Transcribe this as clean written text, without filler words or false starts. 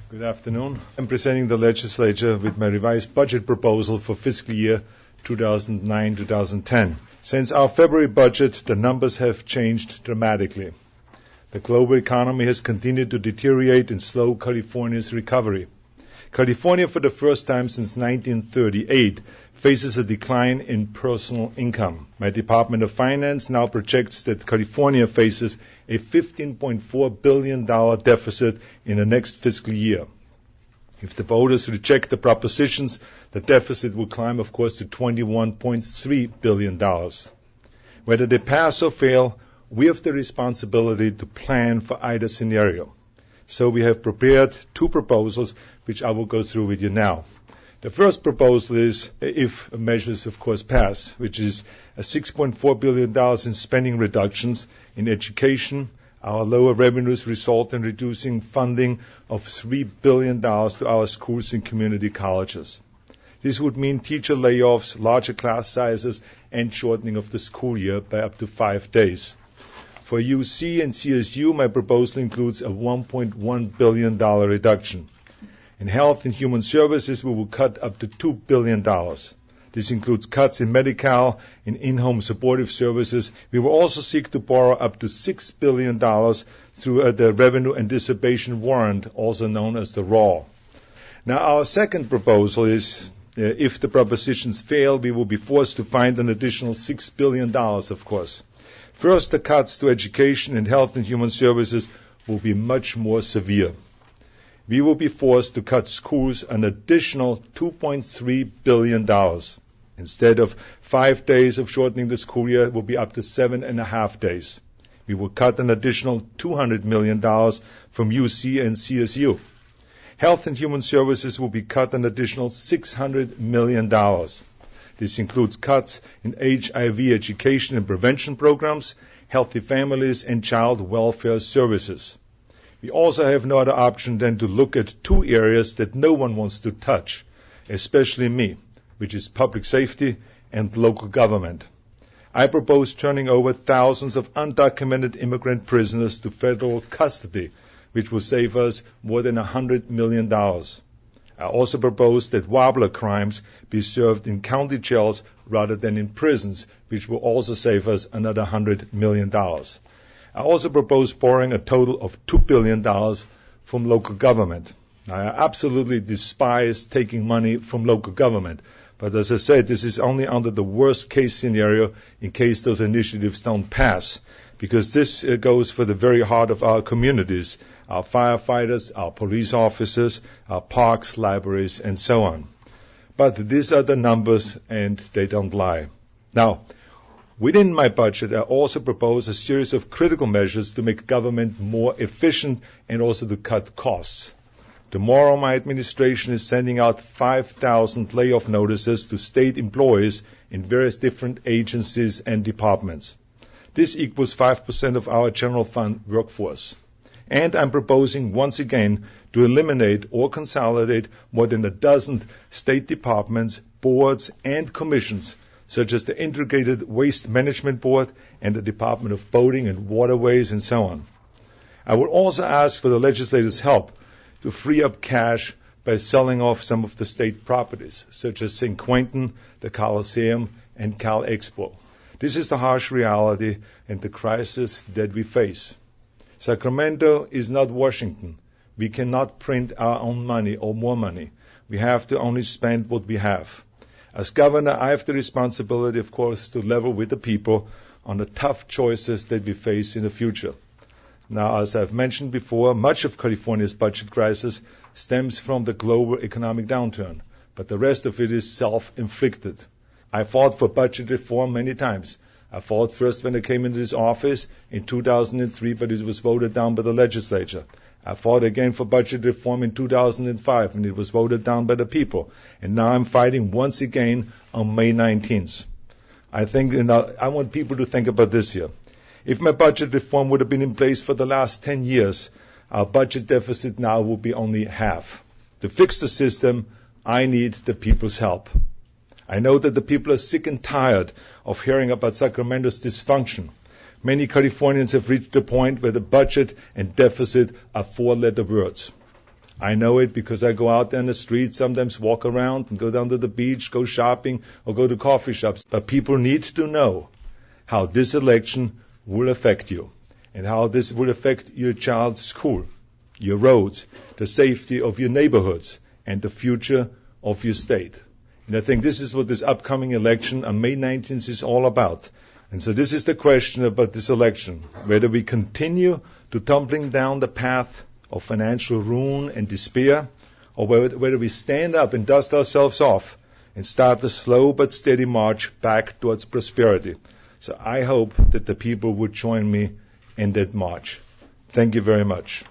Good afternoon. I'm presenting the legislature with my revised budget proposal for fiscal year 2009-2010. Since our February budget, the numbers have changed dramatically. The global economy has continued to deteriorate and slow California's recovery. California, for the first time since 1938, faces a decline in personal income. My Department of Finance now projects that California faces a $15.4 billion deficit in the next fiscal year. If the voters reject the propositions, the deficit will climb, of course, to $21.3 billion. Whether they pass or fail, we have the responsibility to plan for either scenario. So we have prepared two proposals, which I will go through with you now. The first proposal is, if measures, of course, pass, which is a $6.4 billion in spending reductions in education. Our lower revenues result in reducing funding of $3 billion to our schools and community colleges. This would mean teacher layoffs, larger class sizes, and shortening of the school year by up to 5 days. For UC and CSU, my proposal includes a $1.1 billion reduction. In Health and Human Services, we will cut up to $2 billion. This includes cuts in Medi-Cal, in in-home supportive services. We will also seek to borrow up to $6 billion through the Revenue Anticipation Warrant, also known as the RAW. Now, our second proposal is, if the propositions fail, we will be forced to find an additional $6 billion, of course. First, the cuts to education and health and human services will be much more severe. We will be forced to cut schools an additional $2.3 billion. Instead of 5 days of shortening the school year, it will be up to 7.5 days. We will cut an additional $200 million from UC and CSU. Health and Human Services will be cut an additional $600 million. This includes cuts in HIV education and prevention programs, healthy families, and child welfare services. We also have no other option than to look at two areas that no one wants to touch, especially me, which is public safety and local government. I propose turning over thousands of undocumented immigrant prisoners to federal custody, which will save us more than $100 million. I also propose that wobbler crimes be served in county jails rather than in prisons, which will also save us another $100 million. I also propose borrowing a total of $2 billion from local government. Now, I absolutely despise taking money from local government, but as I said, this is only under the worst case scenario in case those initiatives don't pass, because this goes for the very heart of our communities, our firefighters, our police officers, our parks, libraries, and so on. But these are the numbers, and they don't lie. Now, within my budget, I also propose a series of critical measures to make government more efficient and also to cut costs. Tomorrow, my administration is sending out 5,000 layoff notices to state employees in various different agencies and departments. This equals 5% of our general fund workforce. And I'm proposing once again to eliminate or consolidate more than a dozen state departments, boards, and commissions, such as the Integrated Waste Management Board and the Department of Boating and Waterways and so on. I will also ask for the legislators' help to free up cash by selling off some of the state properties, such as St. Quentin, the Coliseum, and Cal Expo. This is the harsh reality and the crisis that we face. Sacramento is not Washington. We cannot print our own money or more money. We have to only spend what we have. As governor, I have the responsibility, of course, to level with the people on the tough choices that we face in the future. Now, as I've mentioned before, much of California's budget crisis stems from the global economic downturn, but the rest of it is self-inflicted. I fought for budget reform many times. I fought first when I came into this office in 2003, but it was voted down by the legislature. I fought again for budget reform in 2005, and it was voted down by the people. And now I'm fighting once again on May 19th. I want people to think about this here. If my budget reform would have been in place for the last 10 years, our budget deficit now would be only half. To fix the system, I need the people's help. I know that the people are sick and tired of hearing about Sacramento's dysfunction. Many Californians have reached the point where the budget and deficit are four-letter words. I know it because I go out there in the street, sometimes walk around and go down to the beach, go shopping, or go to coffee shops. But people need to know how this election will affect you and how this will affect your child's school, your roads, the safety of your neighborhoods, and the future of your state. And I think this is what this upcoming election on May 19th is all about. And so this is the question about this election, whether we continue to tumbling down the path of financial ruin and despair, or whether we stand up and dust ourselves off and start the slow but steady march back towards prosperity. So I hope that the people would join me in that march. Thank you very much.